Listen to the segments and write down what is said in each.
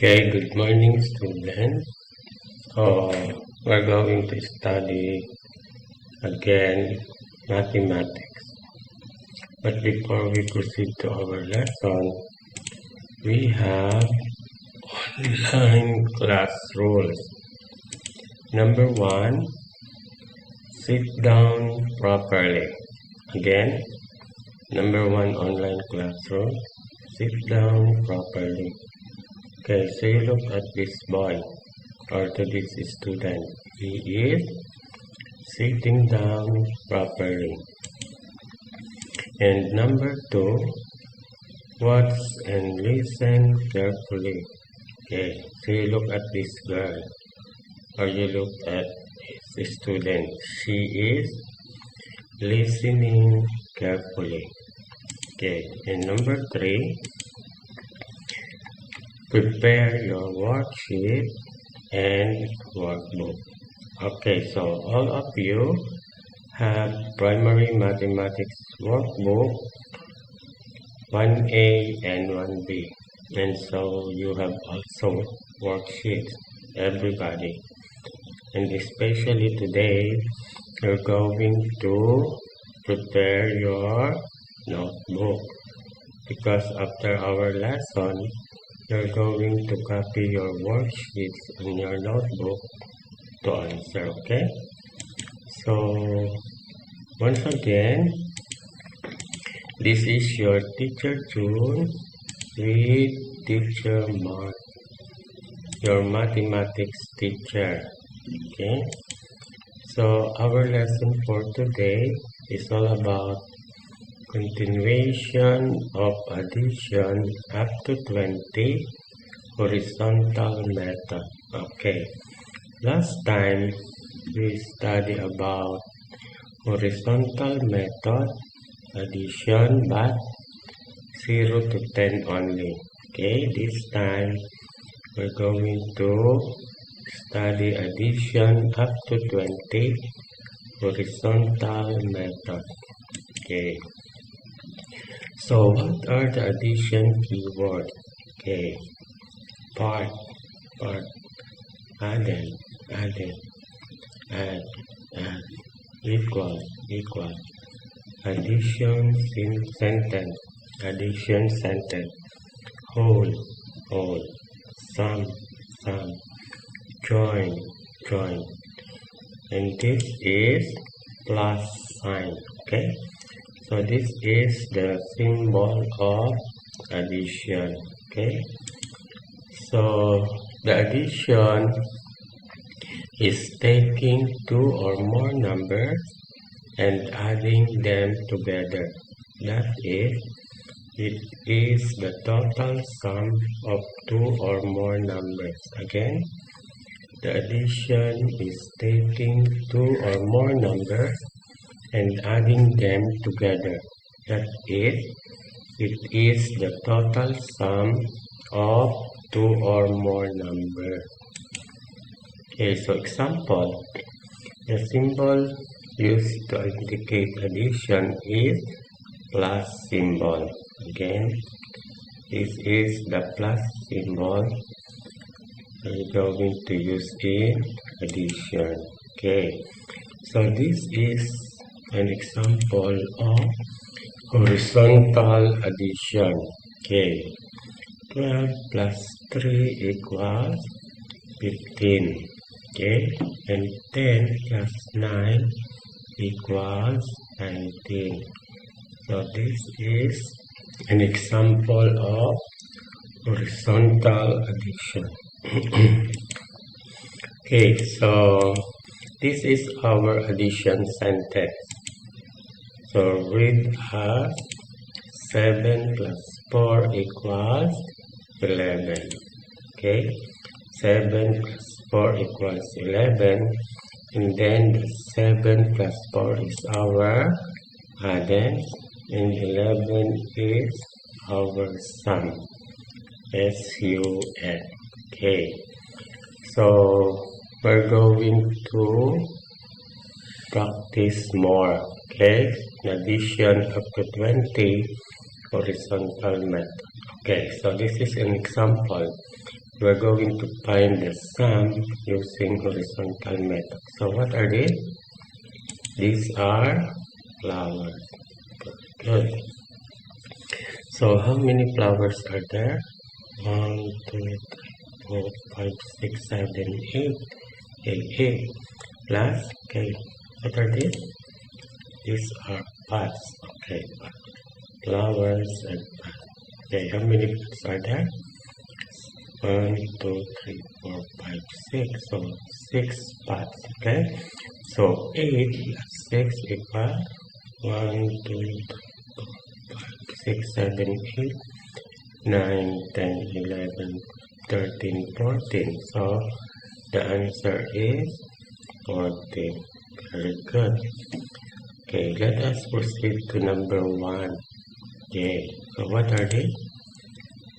Okay, good morning, students. We're going to study again mathematics. But before we proceed to our lesson, we have online class rules. Number 1, sit down properly. Again, number 1 online class rule, sit down properly. Okay, so you look at this boy or to this student. He is sitting down properly. And number 2, watch and listen carefully. Okay, so you look at this girl or you look at this student. She is listening carefully. Okay, and number 3, prepare your worksheet and workbook. Okay, so all of you have primary mathematics workbook 1A and 1B. And so you have also worksheets, everybody. And especially today, you're going to prepare your notebook. Because after our lesson, you're going to copy your worksheets in your notebook to answer, okay? So, once again, this is your teacher June with teacher Mark, your mathematics teacher, okay? So, our lesson for today is all about continuation of addition up to 20 horizontal method. Okay, last time we studied about horizontal method addition but 0 to 10 only. Okay, this time we're going to study addition up to 20 horizontal method. Okay. So what are the addition keywords? Okay, part, added, add, equal, addition sentence, whole, sum, join, and this is plus sign, okay? So this is the symbol of addition, okay? So the addition is taking two or more numbers and adding them together. That is, it is the total sum of two or more numbers. Again, the addition is taking two or more numbers and adding them together. That is, it is the total sum of two or more numbers. Okay, so example, the symbol used to indicate addition is plus symbol. Again, this is the plus symbol we're going to use in addition. Okay, so this is an example of horizontal addition. Okay, 12 plus 3 equals 15. Okay, and 10 plus 9 equals 19. So this is an example of horizontal addition. Okay, so this is our addition sentence. So read as 7 plus 4 equals 11. Okay, 7 plus 4 equals 11. And then the 7 plus 4 is our addend. And 11 is our sum. S-U-M. Okay, so we're going to practice more. Okay, in addition up to 20 horizontal method. Okay, so this is an example. we're going to find the sum using horizontal method. So what are these? These are flowers. Good. So how many flowers are there? 1, 2, 3, 4, 5, 6, 7, 8. 8 plus, okay, what are these? These are pots. Okay, flowers and pots. Okay, how many pots are there? 1, 2, 3, 4, 5, 6. So 6 pots. Okay, so 8 plus 6 equals 1, 2, 3, 4, 5, 6, 7, 8, 9, 10, 11, 13, 14. So the answer is 14. Very good. Okay, let us proceed to number 1. Okay, so what are these?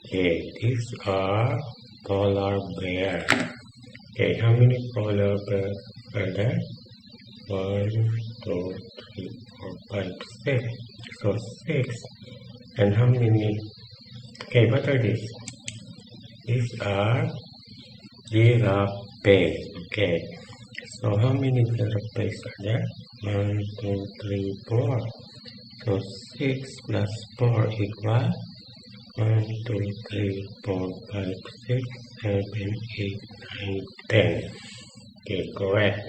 Okay, these are polar bears. Okay, how many polar bears are there? 1, 2, 3, 4, 5, 6. So 6. And how many? Okay, what are these? These are giraffes. Okay, so how many giraffes are there? 1, 2, 3, 4. So 6 plus 4 equals 1, 2, 3, 4, 5, 6, 7, 8, 9, 10. Okay, correct.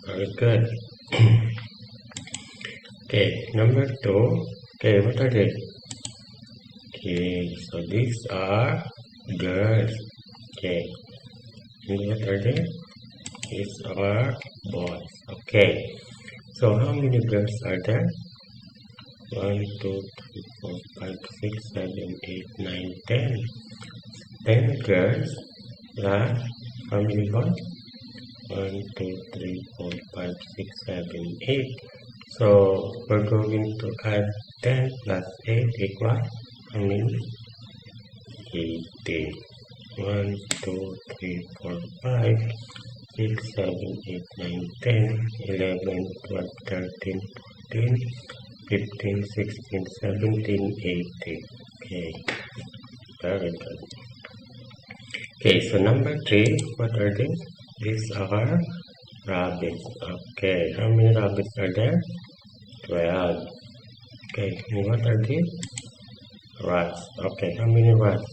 Very good. Okay, number 2. Okay, what are they? Okay, so these are girls. Okay, and what are they? These are boys. Okay, so how many girls are there? 1, 2, 3, 4, 5, 6, 7, 8, 9, 10. 10 girls plus how many boys? 1, 2, 3, 4, 5, 6, 7, 8. So we're going to add 10 plus 8 equals how many? 18. 1, 2, 3, 4, 5, 6, 7, 8, 9, 10, 11, 12, 13, 14, 15, 16, 17, 18. Okay, very good. Okay, so number 3, what are these? These are rabbits. Okay, how many rabbits are there? 12. Okay, and what are these? Rats. Okay, how many rats?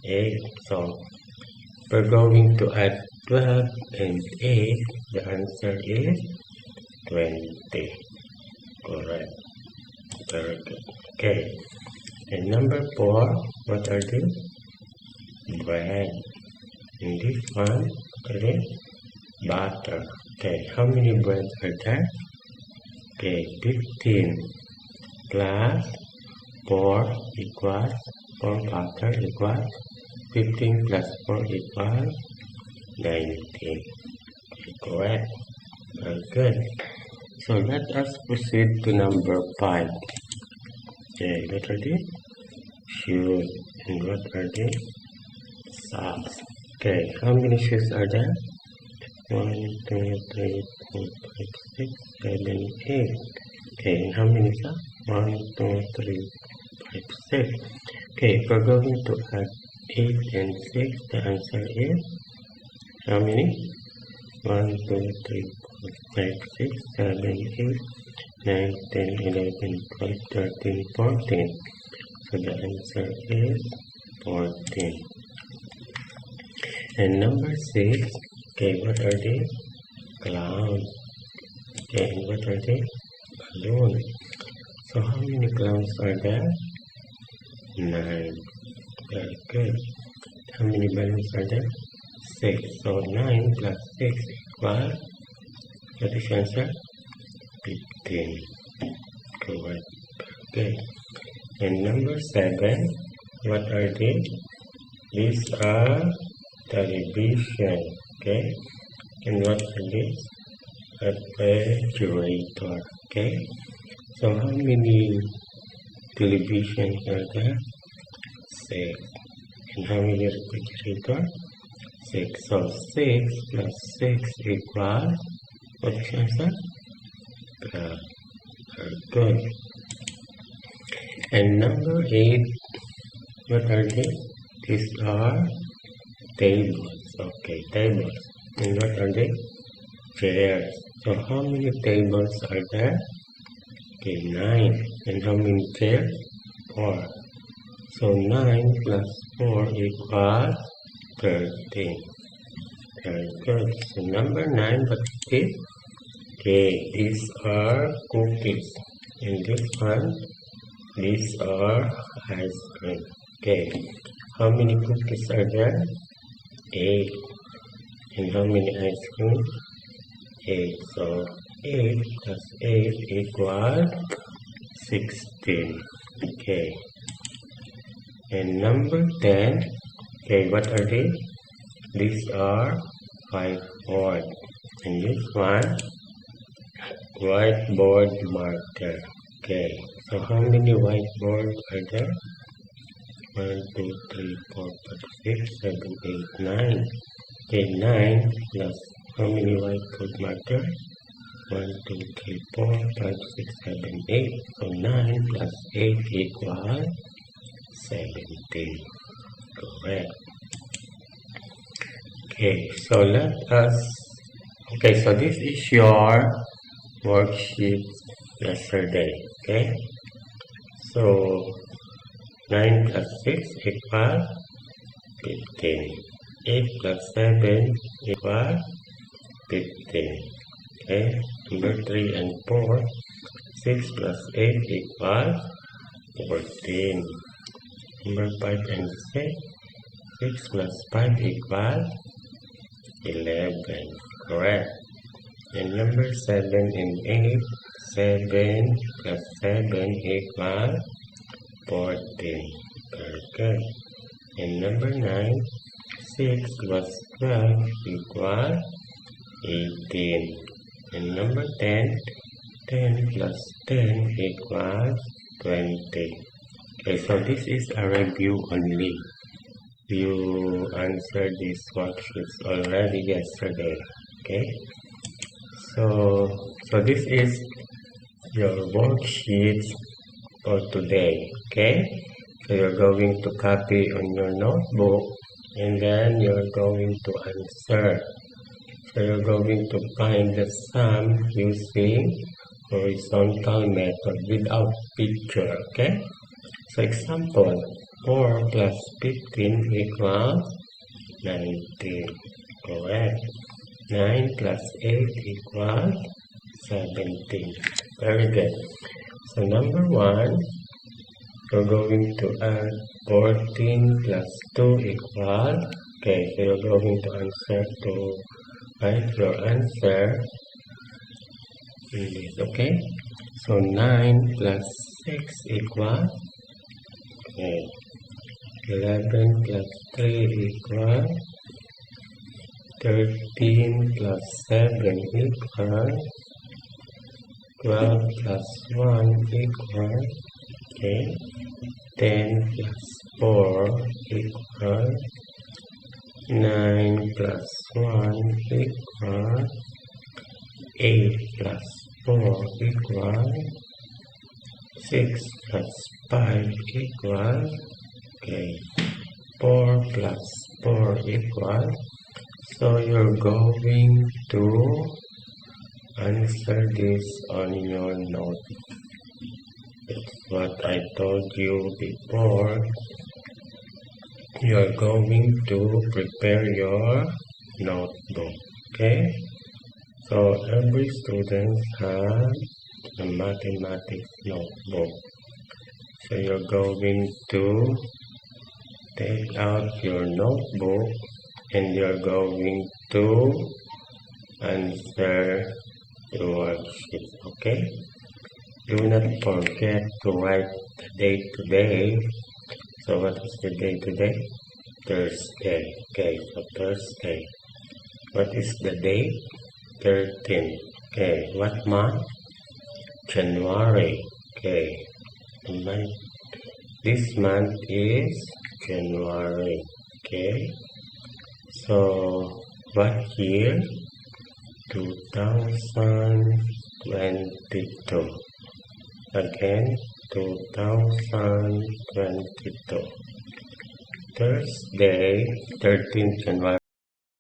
8. So we're going to add 12 and 8. The answer is 20. Correct. Very good. Okay. And number 4, what are these? Bread. And this one, what are they? Butter. Okay, how many breads are there? Okay, 15 plus 4 equals 4 butter equals 15 plus 4 equals 19. Okay, correct. Very good. So let us proceed to number 5. Okay, what are these? Shoes. And what are these? Socks. Okay, how many shoes are there? 1, 2, 3, 4, 5, 6, 7, 8. Okay, and how many socks? 1, 2, 3, 5, 6. Okay, we're going to add 8 and 6. The answer is how many? 1, 2, 3, 4, 5, 6, 7, 8, 9, 10, 11, 12, 13, 14. So the answer is 14. And number 6, okay, what are they? Clowns. Okay, and what are they? Balloons. So how many clowns are there? 9. Very good. How many balloons are there? 6. So 9 plus 6 equals, what is the answer? 15. Correct. Okay. And number 7, what are they? These are television. Okay. And what are these? Refrigerator. Okay. So how many televisions are there? 6. And how many refrigerator? 6. So 6 plus 6 equals, what is the answer? 12. Very good. And number 8, what are these? These are tables. Okay, tables. And what are they? Chairs. So how many tables are there? Okay, 9. And how many chairs? 4. So 9 plus 4 equals 13. Very good. So number 9, what is it? Okay, these are cookies. And this one, these are ice cream. Okay, how many cookies are there? 8. And how many ice cream? 8. So 8 plus 8 equals 16. Okay. And number 10. Okay, what are they? These are whiteboard. And this one, whiteboard marker. Okay. So how many whiteboards are there? 1, 2, 3, 4, 5, 6, 7, 8, 9. Okay, 9 plus how many whiteboard markers? 1, 2, 3, 4, 5, 6, 7, 8. So 9 plus 8 equals 17. Correct. Okay, so let us. Okay, so this is your worksheet yesterday. Okay, so 9 plus 6 equals 15. 8 plus 7 equals 15. Okay, number 3 and 4. 6 plus 8 equals 14. Number 5 and 6. 6 plus 5 equals 11. Correct. And number 7 and 8. 7 plus 7 equals 14. Very good. And number 9. 6 plus 12 equals 18. And number 10. 10 plus 10 equals 20. Okay, so this is a review only. You answered these worksheets already yesterday. Okay, so this is your worksheets for today. Okay, so you're going to copy on your notebook and then you're going to answer. So you're going to find the sum using horizontal method without picture. Okay, so example, 4 plus 15 equals 19. Correct. 9 plus 8 equals 17. Very good. So number 1, you're going to add 14 plus 2 equals. Okay, so you're going to answer to write your answer in this. Okay, so 9 plus 6 equals. Okay. 11 plus 3 equals 13 plus 7 equals 12 plus 1 equals, okay, 10 plus 4 equals 9 plus 1 equals 8 plus 4 equals 6 plus 5 equals, okay, 4 plus 4 equals. So you're going to answer this on your note. That's what I told you before. You're going to prepare your notebook. Okay? So every student has a mathematics notebook. So you're going to take out your notebook and you're going to answer the worksheet. Okay? Do not forget to write the date today. So what is the date today? Thursday. Okay, so Thursday. What is the date? 13. Okay, what month? January. Okay, the month. This month is January. Okay, so what year? 2022. Again, 2022. Thursday, 13th January.